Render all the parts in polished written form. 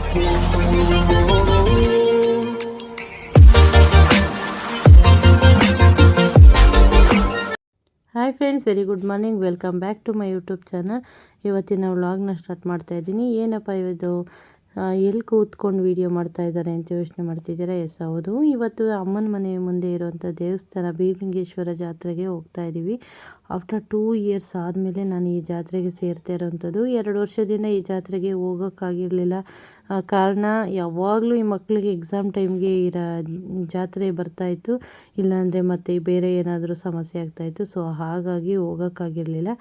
Hi friends, very good morning. Welcome back to my YouTube channel. ಇವತ್ತಿನ ವ್ಲಾಗ್ನ start ಮಾಡ್ತಾ ಇದ್ದೀನಿ. ಏನಪ್ಪ ಇದು ಎಲ್ಲಿ ಕೂತ್ಕೊಂಡು ವೀಡಿಯೋ ಮಾಡ್ತಾ ಇದ್ದಾರೆ ಅಂತ ಯೋಚನೆ ಮಾಡ್ತಿದ್ದೀರಾ? ಎಸ್, ಹೌದು. ಇವತ್ತು ಅಮ್ಮನ ಮನೆ ಮುಂದೆ ಇರುವಂಥ ದೇವಸ್ಥಾನ ಬೀರಲಿಂಗೇಶ್ವರ ಜಾತ್ರೆಗೆ ಹೋಗ್ತಾ ಇದ್ದೀವಿ. ಆಫ್ಟರ್ 2 ಇಯರ್ಸ್ ಆದಮೇಲೆ ನಾನು ಈ ಜಾತ್ರೆಗೆ ಸೇರ್ತಾ ಇರೋವಂಥದ್ದು. 2 ವರ್ಷದಿಂದ ಈ ಜಾತ್ರೆಗೆ ಹೋಗೋಕ್ಕಾಗಿರಲಿಲ್ಲ. ಕಾರಣ, ಯಾವಾಗಲೂ ಈ ಮಕ್ಕಳಿಗೆ ಎಕ್ಸಾಮ್ ಟೈಮ್ಗೆ ಜಾತ್ರೆ ಬರ್ತಾಯಿತ್ತು, ಇಲ್ಲಾಂದರೆ ಮತ್ತು ಬೇರೆ ಏನಾದರೂ ಸಮಸ್ಯೆ ಆಗ್ತಾಯಿತ್ತು. ಸೊ ಹಾಗಾಗಿ ಹೋಗೋಕ್ಕಾಗಿರಲಿಲ್ಲ.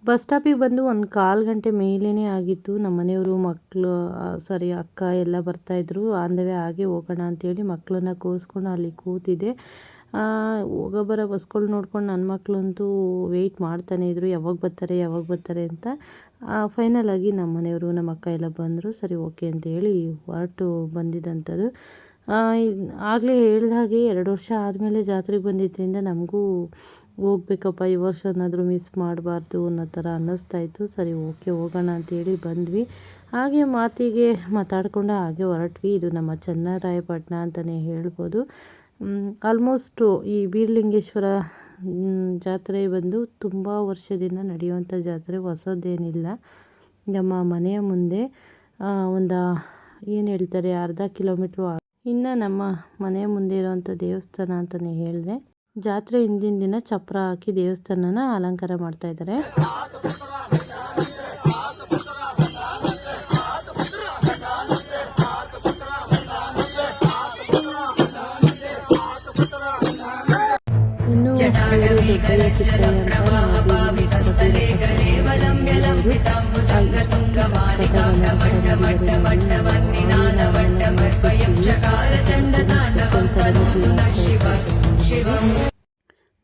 ಬಸ್ ಸ್ಟಾಪಿಗೆ ಬಂದು 1/4 ಗಂಟೆ ಮೇಲೇ ಆಗಿತ್ತು. ನಮ್ಮ ಮನೆಯವರು, ಮಕ್ಕಳು, ಅಕ್ಕ ಎಲ್ಲ ಬರ್ತಾಯಿದ್ರು. ಆನ್ ದ ವೇ ಹಾಗೆ ಹೋಗೋಣ ಅಂತೇಳಿ ಮಕ್ಕಳನ್ನ ಕೂರಿಸ್ಕೊಂಡು ಅಲ್ಲಿ ಕೂತಿದ್ದೆ. ಹೋಗೋ ಬರೋ ಬಸ್ಗಳು ನೋಡ್ಕೊಂಡು ನನ್ನ ಮಕ್ಕಳಂತೂ ವೆಯ್ಟ್ ಮಾಡ್ತಾನೆ ಇದ್ರು, ಯಾವಾಗ ಬರ್ತಾರೆ ಅಂತ. ಫೈನಲ್ ಆಗಿ ನಮ್ಮ ಮನೆಯವರು, ನಮ್ಮ ಅಕ್ಕ ಎಲ್ಲ ಬಂದರು. ಸರಿ, ಓಕೆ ಅಂತೇಳಿ ಹೊರಟು ಬಂದಿದ್ದಂಥದ್ದು. ಆಗಲೇ ಹೇಳಿದ ಹಾಗೆ 2 ವರ್ಷ ಆದಮೇಲೆ ಜಾತ್ರೆಗೆ ಬಂದಿದ್ದರಿಂದ ನಮಗೂ ಹೋಗ್ಬೇಕಪ್ಪ, ಈ ವರ್ಷನಾದರೂ ಮಿಸ್ ಮಾಡಬಾರ್ದು ಅನ್ನೋ ಥರ ಅನ್ನಿಸ್ತಾಯಿತ್ತು. ಸರಿ, ಓಕೆ, ಹೋಗೋಣ ಅಂತೇಳಿ ಬಂದ್ವಿ. ಹಾಗೆ ಮಾತಿಗೆ ಮಾತಾಡಿಕೊಂಡು ಹಾಗೆ ಹೊರಟ್ವಿ. ಇದು ನಮ್ಮ ಚನ್ನರಾಯಪಟ್ಟಣ ಅಂತಲೇ ಹೇಳ್ಬೋದು. ಆಲ್ಮೋಸ್ಟು ಈ ಬೀರಲಿಂಗೇಶ್ವರ ಜಾತ್ರೆ ಬಂದು ತುಂಬ ವರ್ಷದಿಂದ ನಡೆಯುವಂಥ ಜಾತ್ರೆ, ಹೊಸದೇನಿಲ್ಲ. ನಮ್ಮ ಮನೆಯ ಮುಂದೆ ಒಂದು ಏನು ಹೇಳ್ತಾರೆ, ಅರ್ಧ ಕಿಲೋಮೀಟ್ರು ಇನ್ನು ನಮ್ಮ ಮನೆಯ ಮುಂದೆ ಇರುವಂಥ ದೇವಸ್ಥಾನ ಅಂತಲೇ ಹೇಳಿದೆ. ಜಾತ್ರೆ ಹಿಂದಿನ ದಿನ ಚಪ್ರ ಹಾಕಿ ದೇವಸ್ಥಾನನ ಅಲಂಕಾರ ಮಾಡ್ತಾ ಇದ್ದಾರೆ. ಇನ್ನು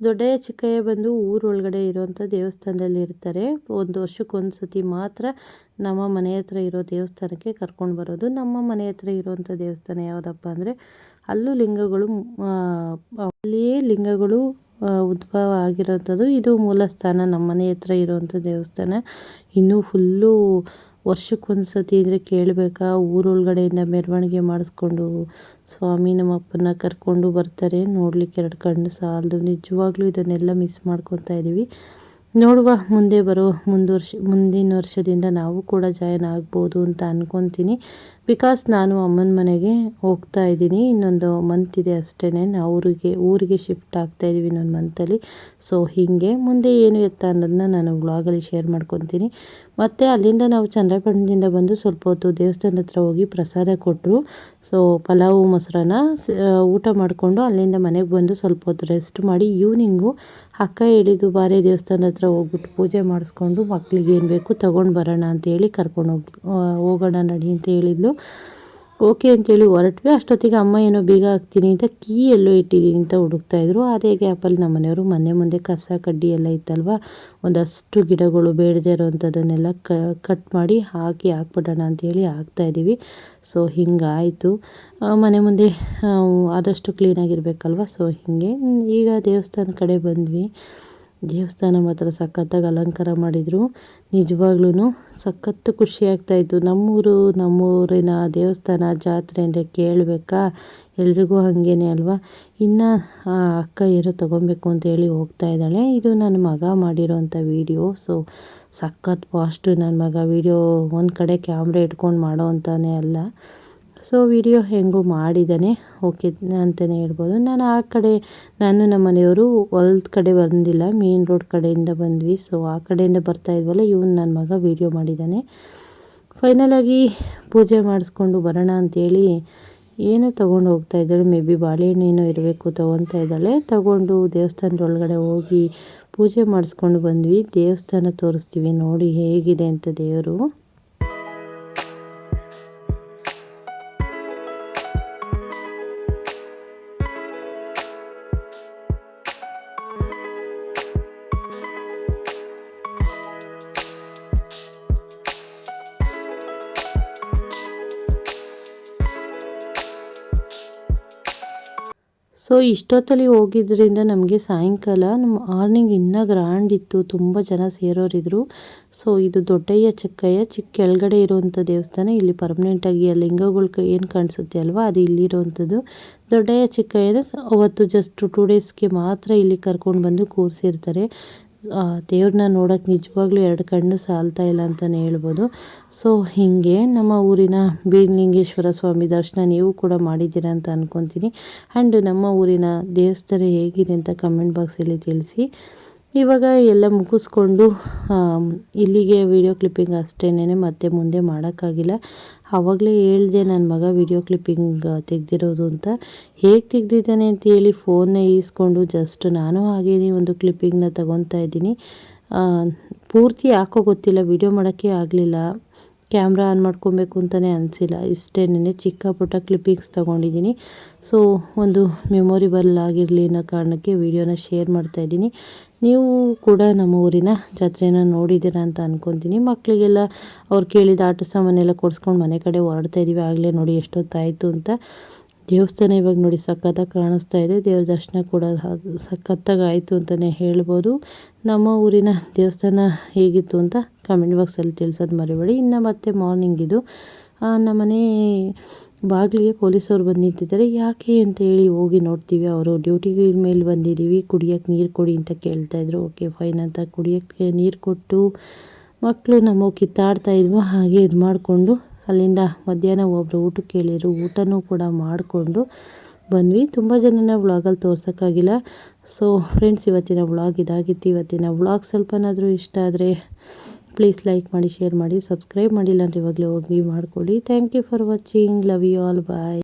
ದೊಡ್ಡಯ್ಯ ಚಿಕ್ಕಯ್ಯ ಬಂದು ಊರೊಳಗಡೆ ಇರುವಂಥ ದೇವಸ್ಥಾನದಲ್ಲಿ ಇರ್ತಾರೆ. 1 ವರ್ಷಕ್ಕೊಂದು ಸತಿ ಮಾತ್ರ ನಮ್ಮ ಮನೆ ಹತ್ರ ಇರೋ ದೇವಸ್ಥಾನಕ್ಕೆ ಕರ್ಕೊಂಡು ಬರೋದು. ನಮ್ಮ ಮನೆ ಹತ್ರ ಇರುವಂಥ ದೇವಸ್ಥಾನ ಯಾವುದಪ್ಪ ಅಂದರೆ, ಅಲ್ಲಿಯೇ ಲಿಂಗಗಳು ಉದ್ಭವ ಆಗಿರೋಂಥದ್ದು. ಇದು ಮೂಲ ಸ್ಥಾನ, ನಮ್ಮ ಮನೆ ಹತ್ರ ಇರುವಂಥ ದೇವಸ್ಥಾನ. ಇನ್ನೂ ಫುಲ್ಲು ವರ್ಷಕ್ಕೊಂದು ಸತಿ ಅಂದರೆ ಕೇಳಬೇಕಾ, ಊರೊಳಗಡೆಯಿಂದ ಮೆರವಣಿಗೆ ಮಾಡಿಸ್ಕೊಂಡು ಸ್ವಾಮಿ ನಮ್ಮ ಅಪ್ಪನ ಕರ್ಕೊಂಡು ಬರ್ತಾರೆ. ನೋಡಲಿಕ್ಕೆ 2 ಕಣ್ಣು ಸಾಲದು. ನಿಜವಾಗ್ಲೂ ಇದನ್ನೆಲ್ಲ ಮಿಸ್ ಮಾಡ್ಕೊತಾ ಇದ್ದೀವಿ. ನೋಡುವ, ಮುಂದಿನ ವರ್ಷದಿಂದ ನಾವು ಕೂಡ ಜಾಯ್ನ್ ಆಗ್ಬೋದು ಅಂತ ಅಂದ್ಕೊತೀನಿ. ಬಿಕಾಸ್ ನಾನು ಅಮ್ಮನ ಮನೆಗೆ ಹೋಗ್ತಾ ಇದ್ದೀನಿ. ಇನ್ನೊಂದು ಮಂತ್ ಇದೆ ಅಷ್ಟೇ, ನಾವು ಊರಿಗೆ ಶಿಫ್ಟ್ ಆಗ್ತಾ ಇದ್ದೀವಿ ಇನ್ನೊಂದು ಮಂತಲ್ಲಿ. ಸೊ ಹೀಗೆ ಮುಂದೆ ಏನು ಎತ್ತ ಅನ್ನೋದನ್ನ ನಾನು ವ್ಲಾಗಲ್ಲಿ ಶೇರ್ ಮಾಡ್ಕೊತೀನಿ. ಮತ್ತು ಅಲ್ಲಿಂದ ನಾವು ಚನ್ನರಾಯಪಟ್ಟಣದಿಂದ ಬಂದು ಸ್ವಲ್ಪ ಹೊತ್ತು ದೇವಸ್ಥಾನದ ಹತ್ರ ಹೋಗಿ ಪ್ರಸಾದ ಕೊಟ್ಟರು. ಸೊ ಪಲಾವು ಮೊಸರನ್ನ ಊಟ ಮಾಡಿಕೊಂಡು ಅಲ್ಲಿಂದ ಮನೆಗೆ ಬಂದು ಸ್ವಲ್ಪ ಹೊತ್ತು ರೆಸ್ಟ್ ಮಾಡಿ, ಈವ್ನಿಂಗು ಅಕ್ಕ ಹೇಳಿದ್ದು ಬಾರೆ ದೇವಸ್ಥಾನದ ಹತ್ರ ಹೋಗ್ಬಿಟ್ಟು ಪೂಜೆ ಮಾಡಿಸ್ಕೊಂಡು ಮಕ್ಕಳಿಗೆ ಏನು ಬೇಕು ತೊಗೊಂಡು ಬರೋಣ ಅಂತೇಳಿ ಹೋಗೋಣ ನಡಿ ಅಂತ ಹೇಳಿದ್ಲು. ಓಕೆ ಅಂತೇಳಿ ಹೊರಟ್ವಿ. ಅಷ್ಟೊತ್ತಿಗೆ ಅಮ್ಮ ಏನೋ ಬೀಗ ಹಾಕ್ತೀನಿ ಅಂತ ಕೀ ಎಲ್ಲೋ ಇಟ್ಟಿದ್ದೀನಿ ಅಂತ ಹುಡುಕ್ತಾಯಿದ್ರು. ಅದೇ ಗ್ಯಾಪಲ್ಲಿ ನಮ್ಮ ಮನೆಯವರು ಮನೆ ಮುಂದೆ ಕಸ ಕಡ್ಡಿ ಎಲ್ಲ ಇತ್ತಲ್ವ, ಒಂದಷ್ಟು ಗಿಡಗಳು ಬೇಡದೇ ಇರೋವಂಥದ್ದನ್ನೆಲ್ಲ ಕಟ್ ಮಾಡಿ ಹಾಕ್ಬಿಡೋಣ ಅಂತೇಳಿ ಹಾಕ್ತಾಯಿದ್ದೀವಿ. ಸೊ ಹಿಂಗಾಯಿತು. ಮನೆ ಮುಂದೆ ಆದಷ್ಟು ಕ್ಲೀನಾಗಿರ್ಬೇಕಲ್ವ. ಸೊ ಹೀಗೆ ಈಗ ದೇವಸ್ಥಾನ ಕಡೆ ಬಂದ್ವಿ. ದೇವಸ್ಥಾನ ಮಾತ್ರ ಸಖತ್ತಾಗಿ ಅಲಂಕಾರ ಮಾಡಿದರು. ನಿಜವಾಗ್ಲೂ ಸಖತ್ತು ಖುಷಿ ಆಗ್ತಾಯಿತ್ತು. ನಮ್ಮೂರಿನ ದೇವಸ್ಥಾನ ಜಾತ್ರೆ ಅಂದರೆ ಕೇಳಬೇಕಾ, ಎಲ್ರಿಗೂ ಹಾಗೇನೆ ಅಲ್ವಾ. ಇನ್ನು ಅಕ್ಕ ಏನೋ ತೊಗೊಬೇಕು ಅಂತೇಳಿ ಹೋಗ್ತಾ ಇದ್ದಾಳೆ. ಇದು ನನ್ನ ಮಗ ಮಾಡಿರೋವಂಥ ವೀಡಿಯೋ. ಸೊ ಸಖತ್ ಫಾಸ್ಟು ನನ್ನ ಮಗ. ವೀಡಿಯೋ ಒಂದು ಕಡೆ ಕ್ಯಾಮ್ರಾ ಇಟ್ಕೊಂಡು ಮಾಡೋ ಅಂತಾನೆ ಅಲ್ಲ. ಸೊ ವಿಡಿಯೋ ಹೆಂಗೂ ಮಾಡಿದ್ದಾನೆ, ಓಕೆ ಅಂತಲೇ ಹೇಳ್ಬೋದು. ನಾನು ನಮ್ಮ ಮನೆಯವರು ಹೊಲದ ಕಡೆ ಬಂದಿಲ್ಲ, ಮೇನ್ ರೋಡ್ ಕಡೆಯಿಂದ ಬಂದ್ವಿ. ಸೊ ಆ ಕಡೆಯಿಂದ ಬರ್ತಾ ಇದ್ವಲ್ಲ, ನನ್ನ ಮಗ ವೀಡಿಯೋ ಮಾಡಿದ್ದಾನೆ. ಫೈನಲಾಗಿ ಪೂಜೆ ಮಾಡಿಸ್ಕೊಂಡು ಬರೋಣ ಅಂತೇಳಿ ಏನೋ ತೊಗೊಂಡು ಹೋಗ್ತಾ ಇದ್ದಾಳೆ. ಮೇ ಬಿ ಬಾಳೆಹಣ್ಣು ಏನೋ ಇರಬೇಕು, ತೊಗೊತಾ ಇದ್ದಾಳೆ. ತೊಗೊಂಡು ದೇವಸ್ಥಾನದ ಒಳಗಡೆ ಹೋಗಿ ಪೂಜೆ ಮಾಡಿಸ್ಕೊಂಡು ಬಂದ್ವಿ. ದೇವಸ್ಥಾನ ತೋರಿಸ್ತೀವಿ ನೋಡಿ ಹೇಗಿದೆ ಅಂತ ದೇವರು. ಸೊ ಸೊ ಇಷ್ಟೊತ್ತಲ್ಲಿ ಹೋಗಿದ್ದರಿಂದ ನಮಗೆ ಸಾಯಂಕಾಲ ನಮ್ಮ ಮಾರ್ನಿಂಗ್ ಇನ್ನೂ ಗ್ರ್ಯಾಂಡ್ ಇತ್ತು, ತುಂಬ ಜನ ಸೇರೋರಿದ್ರು. ಸೊ ಇದು ದೊಡ್ಡಯ್ಯ ಚಿಕ್ಕ ಕೆಳಗಡೆ ಇರುವಂಥ ದೇವಸ್ಥಾನ. ಇಲ್ಲಿ ಪರ್ಮನೆಂಟಾಗಿ ಆ ಲಿಂಗಗಳು ಏನು ಕಾಣಿಸುತ್ತೆ ಅಲ್ವಾ, ಅದು ಇಲ್ಲಿರುವಂಥದ್ದು. ದೊಡ್ಡಯ್ಯ ಚಿಕ್ಕಯ್ಯನ ಅವತ್ತು ಜಸ್ಟ್ 2 ಡೇಸ್ಗೆ ಮಾತ್ರ ಇಲ್ಲಿ ಕರ್ಕೊಂಡು ಬಂದು ಕೂರಿಸಿರ್ತಾರೆ. ದೇವ್ರನ್ನ ನೋಡೋಕ್ಕೆ ನಿಜವಾಗ್ಲೂ 2 ಕಣ್ಣು ಸಾಲ್ತಾ ಇಲ್ಲ ಅಂತಲೇ ಹೇಳ್ಬೋದು. ಸೊ ಹೀಗೆ ನಮ್ಮ ಊರಿನ ಬೀರಲಿಂಗೇಶ್ವರ ಸ್ವಾಮಿ ದರ್ಶನ ನೀವು ಕೂಡ ಮಾಡಿದ್ದೀರಾ ಅಂತ ಅಂದ್ಕೊತೀನಿ. ಆ್ಯಂಡ್ ನಮ್ಮ ಊರಿನ ದೇವಸ್ಥಾನ ಹೇಗಿದೆ ಅಂತ ಕಮೆಂಟ್ ಬಾಕ್ಸಲ್ಲಿ ತಿಳಿಸಿ. ಇವಾಗ ಎಲ್ಲ ಮುಗಿಸ್ಕೊಂಡು ಇಲ್ಲಿಗೆ ವಿಡಿಯೋ ಕ್ಲಿಪ್ಪಿಂಗ್ ಅಷ್ಟೇನೆ, ಮತ್ತೆ ಮುಂದೆ ಮಾಡೋಕ್ಕಾಗಿಲ್ಲ. ಆವಾಗಲೇ ಹೇಳಿದೆ ನನ್ನ ಮಗ ವಿಡಿಯೋ ಕ್ಲಿಪ್ಪಿಂಗ್ ತೆಗೆದಿರೋದು ಅಂತ. ಹೇಗೆ ತೆಗ್ದಿದ್ದಾನೆ ಅಂತ ಹೇಳಿ ಫೋನ್ನ ಈಸ್ಕೊಂಡು ಜಸ್ಟ್ ನಾನು ಹಾಗೇನೆ ಒಂದು ಕ್ಲಿಪ್ಪಿಂಗ್ನ ತಗೊತಾ ಇದ್ದೀನಿ. ಪೂರ್ತಿ ಯಾಕೋ ಗೊತ್ತಿಲ್ಲ, ವಿಡಿಯೋ ಮಾಡೋಕ್ಕೆ ಆಗಲಿಲ್ಲ. ಕ್ಯಾಮ್ರಾ ಆನ್ ಮಾಡ್ಕೊಬೇಕು ಅಂತಲೇ ಅನಿಸಿಲ್ಲ. ಇಷ್ಟೇನೆ ಚಿಕ್ಕ ಪುಟ್ಟ ಕ್ಲಿಪ್ಪಿಂಗ್ಸ್ ತೊಗೊಂಡಿದ್ದೀನಿ. ಸೊ ಒಂದು ಮೆಮೊರಿಬಲ್ ಆಗಿರಲಿ ಅನ್ನೋ ಕಾರಣಕ್ಕೆ ವಿಡಿಯೋನ ಶೇರ್ ಮಾಡ್ತಾಯಿದ್ದೀನಿ. ನೀವು ಕೂಡ ನಮ್ಮ ಊರಿನ ಜಾತ್ರೆನ ನೋಡಿದ್ದೀರಾ ಅಂತ ಅಂದ್ಕೊತೀನಿ. ಮಕ್ಕಳಿಗೆಲ್ಲ ಅವ್ರು ಕೇಳಿದ ಆಟ ಸಾಮಾನೆಲ್ಲ ಕೊಡಿಸ್ಕೊಂಡು ಮನೆ ಕಡೆ ಹೊರಡ್ತಾ ಇದ್ದೀವಿ. ಆಗಲೇ ನೋಡಿ ಎಷ್ಟೊತ್ತಾಯಿತು ಅಂತ. ದೇವಸ್ಥಾನ ಇವಾಗ ನೋಡಿ ಸಖತ್ತಾಗಿ ಕಾಣಿಸ್ತಾ ಇದೆ. ದೇವ್ರ ದರ್ಶನ ಕೂಡ ಸಖತ್ತಾಗಿ ಆಯಿತು ಅಂತಲೇ ಹೇಳ್ಬೋದು. ನಮ್ಮ ಊರಿನ ದೇವಸ್ಥಾನ ಹೇಗಿತ್ತು ಅಂತ ಕಮೆಂಟ್ ಬಾಕ್ಸಲ್ಲಿ ತಿಳಿಸೋದು ಮರಿಬೇಡಿ. ಇನ್ನು ಮತ್ತೆ ಮಾರ್ನಿಂಗ್ ಇದು ನಮ್ಮನೆ ಬಾಗಿಲಿಗೆ ಪೊಲೀಸವ್ರು ಬಂದು ನಿಂತಿದ್ದಾರೆ. ಯಾಕೆ ಅಂತ ಹೇಳಿ ಹೋಗಿ ನೋಡ್ತೀವಿ. ಅವರು ಡ್ಯೂಟಿಗೆ ಮೇಲೆ ಬಂದಿದ್ದೀವಿ, ಕುಡಿಯೋಕ್ಕೆ ನೀರು ಕೊಡಿ ಅಂತ ಕೇಳ್ತಾಯಿದ್ರು. ಓಕೆ ಫೈನ್ ಅಂತ ಕುಡಿಯೋಕ್ಕೆ ನೀರು ಕೊಟ್ಟು ಮಕ್ಕಳು ನಮ್ಮ ಕಿತ್ತಾಡ್ತಾಯಿದ್ವು. ಹಾಗೆ ಇದು ಮಾಡಿಕೊಂಡು ಅಲ್ಲಿಂದ ಮಧ್ಯಾಹ್ನ ಒಬ್ಬರು ಊಟಕ್ಕೆ ಕೇಳಿದ್ರು, ಊಟನೂ ಕೂಡ ಮಾಡಿಕೊಂಡು ಬಂದ್ವಿ. ತುಂಬ ಜನನ ವ್ಲಾಗಲ್ಲಿ ತೋರ್ಸೋಕ್ಕಾಗಿಲ್ಲ. ಸೊ ಫ್ರೆಂಡ್ಸ್, ಇವತ್ತಿನ ವ್ಲಾಗ್ ಇದಾಗಿತ್ತು. ಇವತ್ತಿನ ವ್ಲಾಗ್ ಸ್ವಲ್ಪನಾದರೂ ಇಷ್ಟ ಆದರೆ ಪ್ಲೀಸ್ ಲೈಕ್ ಮಾಡಿ, ಶೇರ್ ಮಾಡಿ, ಸಬ್ಸ್ಕ್ರೈಬ್ ಮಾಡಿಲ್ಲ ಅಂದರೆ ಇವಾಗಲೇ ಹೋಗಿ ಮಾಡಿಕೊಡಿ. Thank you for watching. Love you all. Bye.